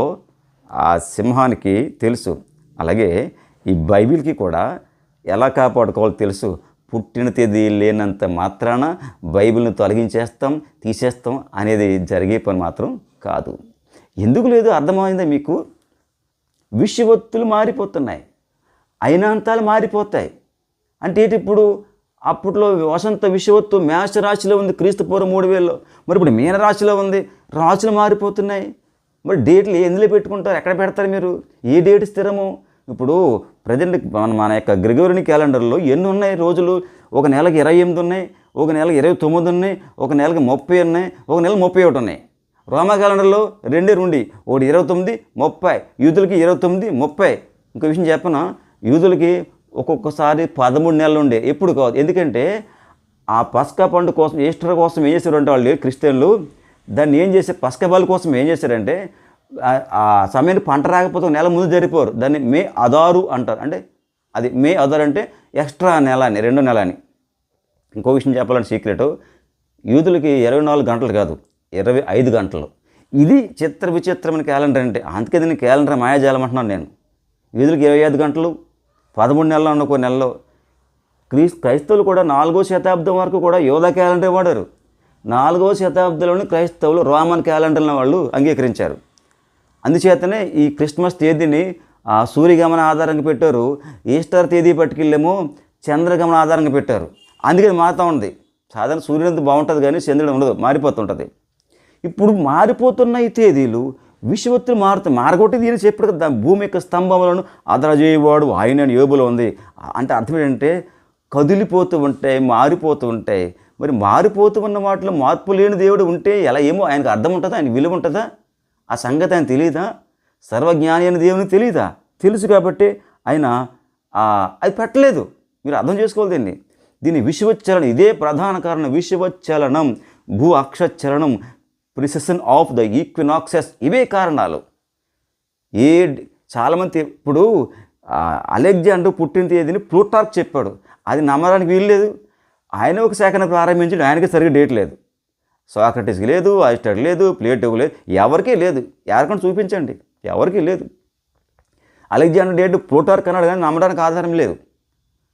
ఆ సింహానికి తెలుసు. అలాగే ఈ బైబిల్కి కూడా ఎలా కాపాడుకోవాలో తెలుసు. పుట్టిన తేదీ లేనంత మాత్రాన బైబిల్ని తొలగించేస్తాం, తీసేస్తాం అనేది జరిగే పని మాత్రం కాదు. ఎందుకు లేదు అర్థమైందా మీకు? విషవత్తులు మారిపోతున్నాయి, అయినాంతాలు మారిపోతాయి. అంటే ఏంటి? ఇప్పుడు అప్పట్లో వసంత విషవత్తు మేషరాశిలో ఉంది క్రీస్తు పూర్వం 3000లో. మరి ఇప్పుడు మీనరాశిలో ఉంది. రాశులు మారిపోతున్నాయి. మరి డేట్లు ఎందులో పెట్టుకుంటారు? ఎక్కడ పెడతారు మీరు? ఏ డేట్ స్థిరము? ఇప్పుడు ప్రజెంట్ మన యొక్క గ్రెగోరియన్ క్యాలెండర్లో ఎన్ని ఉన్నాయి రోజులు? ఒక నెలకి 28 ఉన్నాయి, ఒక నెలకి 29 ఉన్నాయి, ఒక నెలకి 30 ఉన్నాయి, ఒక నెల 31 ఉన్నాయి. రోమా క్యాలెండర్లో 2 ఒకటి 29, 30. యూదులకి 29, 30. ఇంకో విషయం చెప్పనా, యూదులకి ఒక్కొక్కసారి 13 నెలలు ఉండే. ఎప్పుడు కాదు. ఎందుకంటే ఆ పస్కా పండు కోసం, ఈస్టర్ కోసం ఏం చేశారంటే వాళ్ళు క్రిస్టియన్లు దాన్ని ఏం చేశారు, పస్కా బలి కోసం ఏం చేశారంటే ఆ సమయానికి పంట రాకపోతే నెల ముందు జరిపోరు. దాన్ని మే అదారు అంటారు. అంటే అది మే అదారు అంటే ఎక్స్ట్రా నెల అని, 2 నెల అని. ఇంకో విషయం చెప్పాలంటే సీక్రెట్, యూదులకి 24 గంటలు కాదు, 25 గంటలు. ఇది చిత్ర విచిత్రమైన క్యాలెండర్. అంటే అందుకే దీన్ని క్యాలెండర్ మాయాజాలం అంటున్నాను నేను. యూదులకి 25 గంటలు, 13 నెలలు ఉన్న కొన్ని నెలలో. క్రైస్తవులు కూడా 4వ శతాబ్దం వరకు కూడా యోధా క్యాలెండర్ వాడారు. 4వ శతాబ్దంలోని క్రైస్తవులు రోమన్ క్యాలెండర్ని వాళ్ళు అంగీకరించారు. అందుచేతనే ఈ క్రిస్మస్ తేదీని సూర్యగమన ఆధారంగా పెట్టారు. ఈస్టర్ తేదీ పట్టుకెళ్ళేమో చంద్రగమన ఆధారంగా పెట్టారు. అందుకే మారుతూ ఉంది. సాధారణ సూర్యుడు బాగుంటుంది కానీ చంద్రుడు ఉండదు, మారిపోతుంటుంది. ఇప్పుడు మారిపోతున్న ఈ తేదీలు విషవత్తులు మారుతాయి. మారగొట్టేది ఈయన చెప్పాడు కదా, భూమి యొక్క స్తంభములను అదరజేయవాడు ఆయన యోబులో ఉంది. అంటే అర్థం ఏంటంటే కదిలిపోతూ ఉంటాయి, మారిపోతూ ఉంటాయి. మరి మారిపోతూ ఉన్న వాటిలో మార్పు లేని దేవుడు ఉంటే ఎలా? ఏమో ఆయనకు అర్థం ఉంటుందా? ఆయనకు విలువ ఉంటుందా? ఆ సంగతి ఆయన తెలియదా? సర్వజ్ఞాని అని దేవునికి తెలియదా? తెలుసు కాబట్టి ఆయన అది పెట్టలేదు. మీరు అర్థం చేసుకోవాలి దీన్ని విషవచ్చలనం. ఇదే ప్రధాన కారణం. విషవచ్చలనం, భూ అక్షచలనం, ప్రిసెషన్ ఆఫ్ ద ఈక్వినాక్సెస్, ఇవే కారణాలు. చాలామంది ఇప్పుడు అలెగ్జాండర్ పుట్టిన తేదీని ప్లూటార్క్ చెప్పాడు. అది నమ్మడానికి వీల్లేదు. ఆయన ఒక సేకరణ ప్రారంభించాడు, ఆయనకి సరిగ్గా డేట్ లేదు. సోక్రటీస్కి లేదు, అరిస్టాటిల్ లేదు, ప్లేటోకి లేదు, ఎవరికీ లేదు. ఎవరికైనా చూపించండి, ఎవరికీ లేదు. అలెగ్జాండర్ డేట్ ప్లూటార్క్ అన్నాడు కానీ నమ్మడానికి ఆధారం లేదు.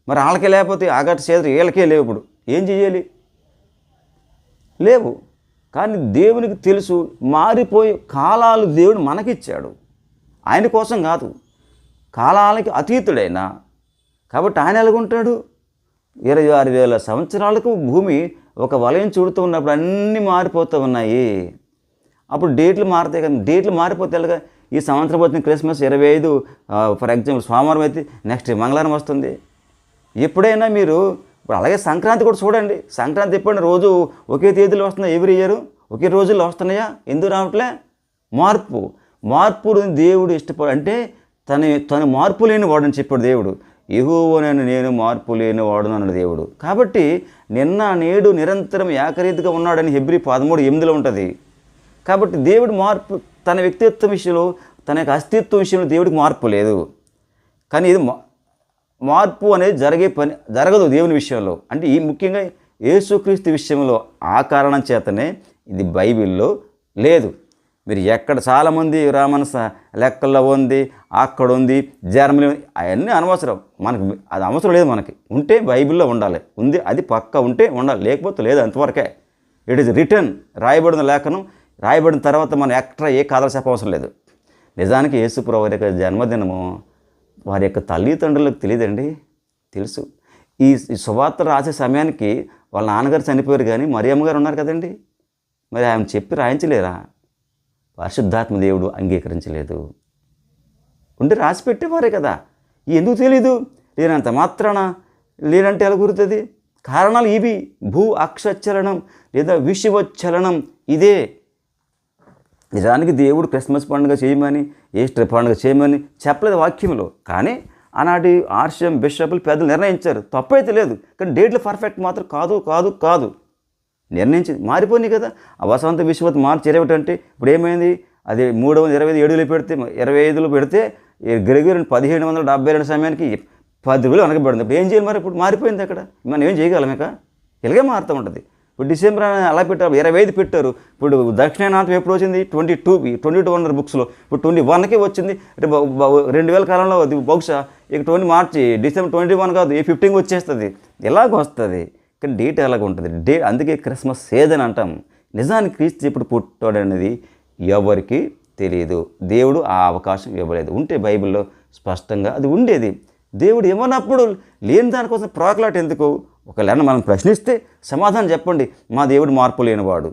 మరి వాళ్ళకే లేకపోతే ఆగస్టు సీజర్ వీళ్ళకే లేవు. ఇప్పుడు ఏం చేయాలి? లేవు. కానీ దేవునికి తెలుసు, మారిపోయే కాలాలు దేవుడు మనకిచ్చాడు, ఆయన కోసం కాదు. కాలాలకి అతీతుడైన కాబట్టి ఆయన ఎలాగుంటాడు? 26,000 సంవత్సరాలకు భూమి ఒక వలయం చుడుతూ ఉన్నప్పుడు అన్నీ మారిపోతూ ఉన్నాయి. అప్పుడు డేట్లు మారుతాయి కదా, డేట్లు మారిపోతే ఎలాగా? ఈ సంవత్సరం వచ్చిన క్రిస్మస్ 25 ఫర్ ఎగ్జాంపుల్ సోమవారం అయితే నెక్స్ట్ మంగళవారం వస్తుంది. ఎప్పుడైనా మీరు ఇప్పుడు అలాగే సంక్రాంతి కూడా చూడండి. సంక్రాంతి ఎప్పుడైనా రోజు ఒకే తేదీలో వస్తున్నాయి, ఎవ్రీ ఇయర్ ఒకే రోజుల్లో వస్తున్నాయా? ఎందుకు రావట్లే? మార్పు దేవుడు ఇష్టపడు అంటే తను మార్పు లేని వాడని చెప్పాడు దేవుడు. యెహోవానైన నేను మార్పు లేని వాడును అన్నాడు దేవుడు. కాబట్టి నిన్న నేడు నిరంతరం ఏకరీతిగా ఉన్నాడని హెబ్రీ 13:8 ఉంటుంది. కాబట్టి దేవుడు మార్పు, తన వ్యక్తిత్వం విషయంలో, తన యొక్క అస్తిత్వం విషయంలో దేవుడికి మార్పు లేదు. కానీ ఇది మార్పు అనేది జరగదు దేవుని విషయంలో. అంటే ఈ ముఖ్యంగా యేసుక్రీస్తు విషయంలో ఆ కారణం చేతనే ఇది బైబిల్లో లేదు. మీరు ఎక్కడ చాలామంది రామనస లెక్కల్లో ఉంది, అక్కడ ఉంది, జర్మనీ అవన్నీ అనవసరం. మనకు అది అవసరం లేదు. మనకి ఉంటే బైబిల్లో ఉండాలి, ఉంది అది పక్క ఉంటే ఉండాలి, లేకపోతే లేదు, అంతవరకే. ఇట్ ఈస్ రిటర్న్, రాయబడిన లేఖనం. రాయబడిన తర్వాత మనం ఎక్స్ట్రా ఏ కథలు చెప్పవసరం లేదు. నిజానికి యేసుప్రభు వారి యొక్క జన్మదినము వారి యొక్క తల్లిదండ్రులకు తెలియదండి, తెలుసు. ఈ సువార్త రాసే సమయానికి వాళ్ళ నాన్నగారు చనిపోయారు, కానీ మరియమ్మ గారు ఉన్నారు కదండి. మరి ఆమె చెప్పి రాయించలేరా? పరిశుద్ధాత్మ దేవుడు అంగీకరించలేదు. ఉంటే రాసి పెట్టేవారే కదా. ఎందుకు తెలీదు? లేనంత మాత్రాన లేనంటే ఎలా గురుతుంది? కారణాలు ఇవి. భూ అక్షచలనం లేదా విషువచ్చలనం ఇదే. నిజానికి దేవుడు క్రిస్మస్ పండుగ చేయమని, ఈస్టర్ పండుగ చేయమని చెప్పలేదు వాక్యంలో. కానీ ఆనాటి ఆర్షియం బిషపులు పెద్దలు నిర్ణయించారు, తప్పైతే లేదు. కానీ డేట్లు పర్ఫెక్ట్ మాత్రం కాదు నిర్ణయించింది. మారిపోయినాయి కదా. ఆ వసంత విశ్వత్ మార్చి 21 అంటే ఇప్పుడు ఏమైంది? అది 327లో పెడితే 25లో పెడితే గ్రెగరీ 1772 సమయానికి 10 రోజులు వెనకబడింది. ఇప్పుడు ఏం చేయాలి? మరి ఇప్పుడు మారిపోయింది అక్కడ. మనం ఏం చేయగలం? ఇలాగే మారుతూ ఉంటుంది. ఇప్పుడు డిసెంబర్ అలా పెట్టారు, 25 పెట్టారు. ఇప్పుడు దక్షిణాయనాథం ఎప్పుడు వచ్చింది? 22 అన్నారు బుక్స్లో. ఇప్పుడు 21కే వచ్చింది. 2000 కాలంలో అది బహుశా ఇక 20 మార్చి డిసెంబర్ 21 కాదు, 15 వచ్చేస్తుంది. ఇలాగ వస్తుంది. కానీ డేట్ ఎలాగ ఉంటుంది? అందుకే క్రిస్మస్ సీజన్ అంటాం. నిజానికి క్రీస్తు ఎప్పుడు పుట్టాడనేది ఎవరికి తెలియదు. దేవుడు ఆ అవకాశం ఇవ్వలేదు. ఉంటే బైబిల్లో స్పష్టంగా అది ఉండేది. దేవుడు ఏమన్నప్పుడు లేని దానికోసం ప్రాకులాట ఎందుకు? ఒకవేళ మనం ప్రశ్నిస్తే సమాధానం చెప్పండి. మా దేవుడు మార్పు లేనివాడు,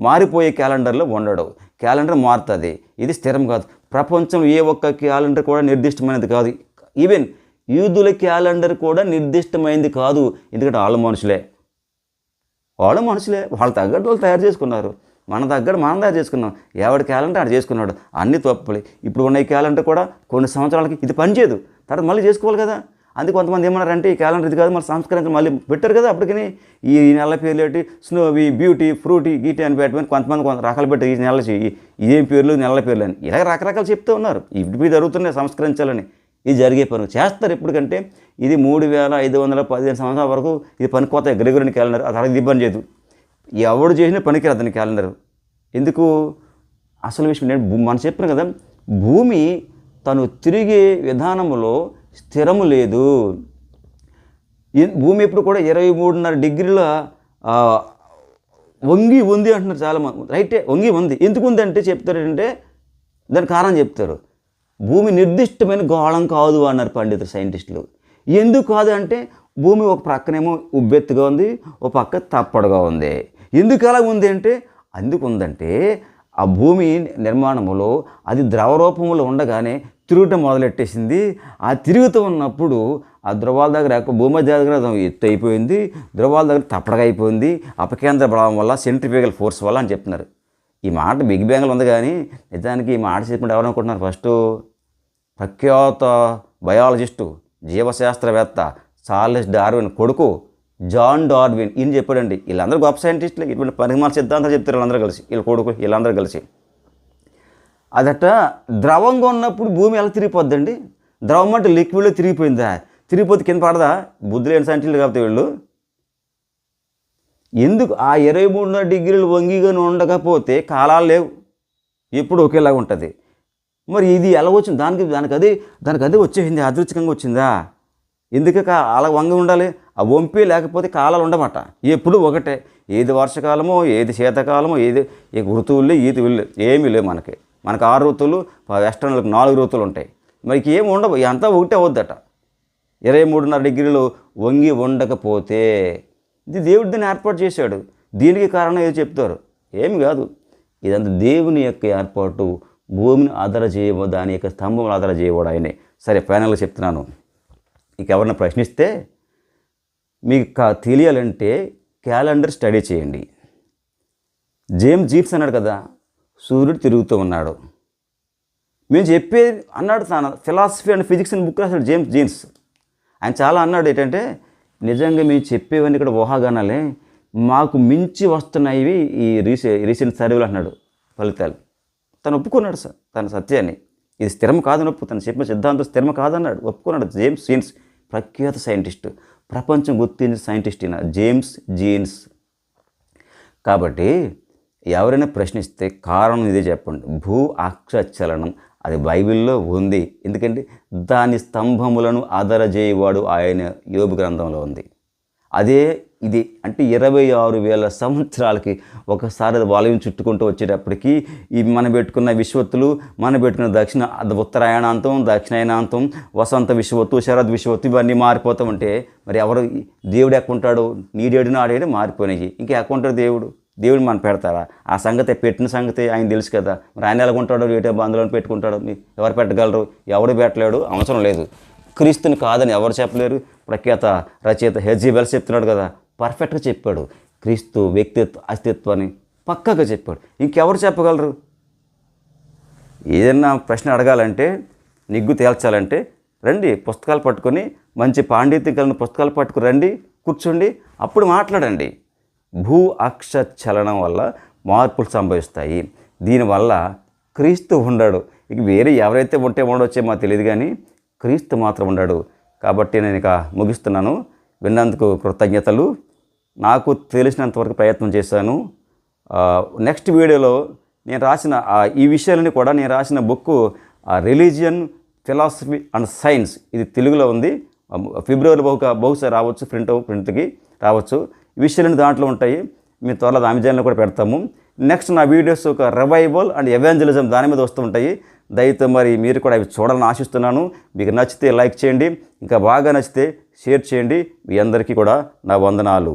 మారిపోయే క్యాలెండర్లో ఉండడు. క్యాలెండర్ మారుతుంది, ఇది స్థిరం కాదు. ప్రపంచంలో ఏ ఒక్క క్యాలెండర్ కూడా నిర్దిష్టమైనది కాదు. ఈవెన్ యూదుల క్యాలెండర్ కూడా నిర్దిష్టమైనది కాదు. ఎందుకంటే వాళ్ళు మనుషులే, వాళ్ళ తగ్గట్టు వాళ్ళు తయారు చేసుకున్నారు. మన తగ్గట్టు మనం తయారు చేసుకున్నాం. ఎవడి క్యాలెండర్ ఆడు చేసుకున్నాడు. అన్ని తప్పులే. ఇప్పుడు ఉన్న ఈ క్యాలెండర్ కూడా కొన్ని సంవత్సరాలకి ఇది పనిచేయదు, తర్వాత మళ్ళీ చేసుకోవాలి కదా. అందుకే కొంతమంది ఏమన్నారంటే ఈ క్యాలెండర్ ఇది కాదు, మళ్ళీ సంస్కరించి మళ్ళీ పెట్టారు కదా. అప్పటికి ఈ నెల పేర్లు ఏంటి, స్నోవి, బ్యూటీ, ఫ్రూటీ, గీటీ అని పెట్టమని కొంత రకాలు పెట్టారు. ఈ నెల ఇదేం పేర్లు, నెలల పేర్లు అని ఇలా రకరకాలు చెప్తూ ఉన్నారు. ఇప్పుడు జరుగుతున్నాయి సంస్కరించాలని. ఇది జరిగే పని చేస్తారు. ఎప్పటికంటే ఇది 3515 సంవత్సరాల వరకు ఇది పనికొస్తాయి. గ్రెగరీ క్యాలెండర్ అది ఇబ్బంది చేయదు. ఎవడు చేసినా పనికిరాదు అతని క్యాలెండర్. ఎందుకు? అసలు విషయం నేను మనం చెప్పిన కదా, భూమి తను తిరిగే విధానంలో స్థిరము లేదు. భూమి ఎప్పుడు కూడా 23.5 డిగ్రీల వంగి ఉంది అంటున్నారు చాలామంది. రైటే, వంగి ఉంది. ఎందుకు ఉంది అంటే చెప్తారంటే దానికి కారణం చెప్తారు. భూమి నిర్దిష్టమైన గోళం కాదు అన్నారు పండితులు, సైంటిస్టులు. ఎందుకు కాదు అంటే భూమి ఒక ప్రక్కనేమో ఉబ్బెత్తుగా ఉంది, ఒక పక్క తప్పడుగా ఉంది. ఎందుకు అలా ఉంది అంటే అందుకుందంటే ఆ భూమి నిర్మాణంలో అది ద్రవ రూపంలో ఉండగానే తిరుగుటం మొదలెట్టేసింది. ఆ తిరుగుతూ ఉన్నప్పుడు ఆ ధ్రువాల దగ్గర భూమి దగ్గర ఎత్తు అయిపోయింది, ధ్రువాల దగ్గర తప్పడగా అయిపోయింది. అపకేంద్ర బలం వల్ల, సెంట్రిఫ్యూగల్ ఫోర్స్ వల్ల అని చెప్తున్నారు. ఈ మాట బిగ్ బ్యాంగ్లో ఉంది. కానీ నిజానికి ఈ మాట చెప్పినట్టు ఎవరనుకుంటున్నారు? ఫస్ట్ ప్రఖ్యాత బయాలజిస్టు, జీవశాస్త్రవేత్త చార్లెస్ డార్విన్ కొడుకు జాన్ డార్విన్ ఈయన చెప్పాడండి. వీళ్ళందరూ గొప్ప సైంటిస్టులు. ఇటువంటి పరిమాణ సిద్ధాంతాలు చెప్తారు వీళ్ళందరూ కలిసి, వీళ్ళ కొడుకు వీళ్ళందరూ కలిసి. అదట ద్రవంగా ఉన్నప్పుడు భూమి ఎలా తిరిగిపోద్దండి? ద్రవం అంటే లిక్విడ్లో తిరిగిపోయిందా? తిరిగిపోతే కింద పడదా? బుద్ధి లేని సైంటిస్టులు కాబట్టి వీళ్ళు. ఎందుకు ఆ 23.5 డిగ్రీలు వంగిగానే ఉండకపోతే కాలాలు లేవు, ఎప్పుడు ఒకేలాగా ఉంటుంది. మరి ఇది ఎలా వచ్చింది? దానికి అదే వచ్చేసింది, అదృచ్ఛికంగా వచ్చిందా? ఎందుకు అలా వంగి ఉండాలి? ఆ వంపి లేకపోతే కాలాలు ఉండమాట. ఎప్పుడు ఒకటే. ఏది వర్షకాలమో, ఏది శీతాకాలమో, ఏది ఋతువులు, ఈతువులు ఏమీ లేవు మనకి 6 ఋతువులు, వెస్టర్న్లకు 4 ఋతువులు ఉంటాయి. మనకి ఏమి ఉండవు, అంతా ఒకటే అవుద్దట. 23.5 డిగ్రీలు వంగి ఉండకపోతే ఇది దేవుడు దీన్ని ఏర్పాటు చేశాడు. దీనికి కారణం ఏదో చెప్తారు, ఏమి కాదు. ఇదంతా దేవుని యొక్క ఏర్పాటు. భూమిని ఆధార చేయబో దాని యొక్క స్తంభం ఆధార చేయబోడు ఆయనే. సరే, ఫైనల్గా చెప్తున్నాను. ఇక ఎవరైనా ప్రశ్నిస్తే మీకు తెలియాలంటే క్యాలెండర్ స్టడీ చేయండి. జేమ్స్ జీన్స్ అన్నాడు కదా, సూర్యుడు తిరుగుతూ ఉన్నాడు. మేము చెప్పేది అన్నాడు, తన ఫిలాసఫీ అండ్ ఫిజిక్స్ అని బుక్ రాశాడు జేమ్స్ జీన్స్. ఆయన చాలా అన్నాడు ఏంటంటే, నిజంగా మేము చెప్పేవన్నీ ఇక్కడ ఊహాగానాలే, మాకు మించి వస్తున్నాయి ఈ రీసెంట్ సర్వేలు అన్నాడు ఫలితాలు. తను ఒప్పుకున్నాడు సార్ తన సత్యాన్ని. ఇది స్థిరం కాదని తను చెప్పిన సిద్ధాంతం స్థిరం కాదన్నాడు, ఒప్పుకున్నాడు. జేమ్స్ జీన్స్ ప్రఖ్యాత సైంటిస్టు, ప్రపంచం గుర్తించిన సైంటిస్ట్ అయిన జేమ్స్ జీన్స్. కాబట్టి ఎవరైనా ప్రశ్నిస్తే కారణం ఇదే చెప్పండి, భూ అక్షచలనం. అది బైబిల్లో ఉంది. ఎందుకంటే దాని స్తంభములను ఆధారజేయవాడు ఆయన యోబు గ్రంథంలో ఉంది. అదే ఇది అంటే 26,000 సంవత్సరాలకి ఒకసారి అది వాలయం చుట్టుకుంటూ వచ్చేటప్పటికి ఈ మనం పెట్టుకున్న విశ్వత్తులు, మనం పెట్టుకున్న ఉత్తరాయణాంతం, దక్షిణాయనాంతం, వసంత విశ్వత్తు, శరద్ విశ్వత్తు ఇవన్నీ మారిపోతూ ఉంటే మరి ఎవరు దేవుడు ఎక్కుంటాడు? నీడేడు నాడేడు మారిపోయినాయి. ఇంకా ఎక్కుంటాడు దేవుడు? దేవుడు మనం పెడతారా? ఆ సంగతి పెట్టిన సంగతి ఆయన తెలుసు కదా. మరి ఆయన ఎలాగుంటాడో, ఏటో అందులో పెట్టుకుంటాడో, ఎవరు పెట్టగలరు? ఎవడు పెట్టలేడు, అవసరం లేదు. క్రీస్తుని కాదని ఎవరు చెప్పలేరు. ప్రఖ్యాత రచయిత హెచ్జి వెల్స్ చెప్తున్నాడు కదా, పర్ఫెక్ట్గా చెప్పాడు. క్రీస్తు వ్యక్తిత్వ అస్తిత్వాన్ని పక్కగా చెప్పాడు. ఇంకెవరు చెప్పగలరు? ఏదైనా ప్రశ్న అడగాలంటే, నిగ్గు తేల్చాలంటే రండి, పుస్తకాలు పట్టుకొని, మంచి పాండిత్యం కలిగిన పుస్తకాలు పట్టుకుని రండి, కూర్చోండి, అప్పుడు మాట్లాడండి. భూ అక్ష చలనం వల్ల మార్పులు సంభవిస్తాయి. దీనివల్ల క్రీస్తు ఉండడు. ఇక వేరే ఎవరైతే ఉంటే ఉండవచ్చే మాకు తెలియదు, కానీ క్రీస్తు మాత్రం ఉండడు. కాబట్టి నేను ఇక ముగిస్తున్నాను. విన్నందుకు కృతజ్ఞతలు. నాకు తెలిసినంతవరకు ప్రయత్నం చేశాను. నెక్స్ట్ వీడియోలో నేను రాసిన ఈ విషయాలని కూడా నేను రాసిన book religion, philosophy and science, ఇది తెలుగులో ఉంది. ఫిబ్రవరి బహుశా రావచ్చు, ప్రింట్కి రావచ్చు. ఈ విషయాలన్నీ దాంట్లో ఉంటాయి. మేము త్వరలో అమెజాన్లో కూడా పెడతాము. నెక్స్ట్ నా వీడియోస్ ఒక రివైవల్ అండ్ ఎవాంజలిజం దాని మీద వస్తూ ఉంటాయి. దయతో మరి మీరు కూడా అవి చూడాలని ఆశిస్తున్నాను. మీకు నచ్చితే లైక్ చేయండి, ఇంకా బాగా నచ్చితే షేర్ చేయండి. మీ అందరికీ కూడా నా వందనాలు.